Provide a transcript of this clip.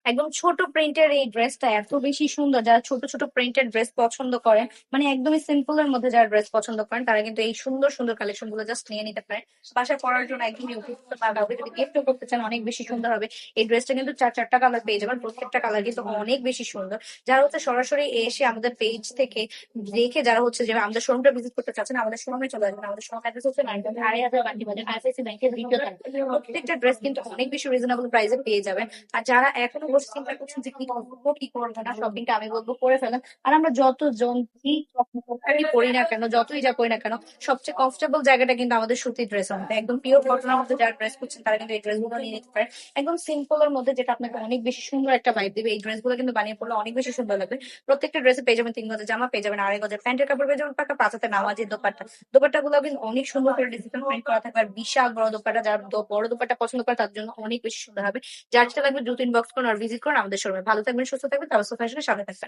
একদম ছোট প্রিন্টের এই ড্রেসটা এত বেশি সুন্দর, যারা ছোট ছোট প্রিন্টেড ড্রেস পছন্দ করেন, মানে একদমই সিম্পল এর মধ্যে যারা ড্রেস পছন্দ করেন, তারা কিন্তু এই সুন্দর সুন্দর কালেকশন গুলো জাস্ট নিয়ে নিতে পারেন। বাসায় পরার জন্য একদমই উপযুক্ত, বা কাউকে যদি গিফট করতে চান অনেক বেশি সুন্দর হবে। এই ড্রেসটা কিন্তু চার চারটা কালার পেয়ে যাবেন, প্রত্যেকটা কালার কিন্তু অনেক বেশি সুন্দর। যারা হচ্ছে সরাসরি এসে আমাদের পেজ থেকে দেখে, যারা হচ্ছে যে আমাদের শোরুমটা ভিজিট করতে চাচ্ছেন, আমাদের শোরুমে চলে আসবেন। আমাদের শোরুম অ্যাড্রেস হচ্ছে 9 বান্টি বাজার আইসিআইসি ব্যাংকের দ্বিতীয় তলায়। প্রত্যেকটা ড্রেস কিন্তু অনেক বেশি রিজনেবল প্রাইসে পেয়ে যাবেন। আর যারা এখনো বসে চিন্তা করছেন যে কি করবো কি করবো না, শপিংটা আমি বলবো করে ফেলেন। আর আমরা যতজন কি পড়ি না কেন, যতই যা করি না কেন, সবচেয়ে কমফোর্টেবল জায়গাটা কিন্তু আমাদের সুতির ড্রেস মধ্যে। একদম পিওর কটনের মধ্যে যারা ড্রেস করছেন, তারা কিন্তু এই ড্রেস গুলো নিয়ে নিতে পারে। একদম সিম্পল এর মধ্যে, যেটা আপনাকে অনেক বেশি সুন্দর একটা ভাইব দিবে। এই ড্রেস গুলো কিন্তু বানিয়ে পড়লে অনেক বেশি সুন্দর লাগবে। প্রত্যেকটা ড্রেসে পেয়ে যাবেন 3 গজের জামা, পেয়ে যাবেন 2.5 গজের প্যান্টের কাপড়, পেয়ে যাবেন পাকা 5 হাতে নামাজি দোপাট্টা। দোপাট্টা গুলো কিন্তু অনেক সুন্দর করে ডিজিটাল প্রিন্ট করা থাকবে। আর বিশাল বড় দোপাট্টা, যারা বড় দোপাট্টা পছন্দ করে তার জন্য অনেক বেশি সুন্দর হবে। যার যেটা লাগবে দ্রুত ইনবক্স করুন আর ভিজিট করুন আমাদের শোরুমে। ভালো থাকবেন, সুস্থ থাকবেন, তারপর ফ্যাশনের সাথে থাকবেন।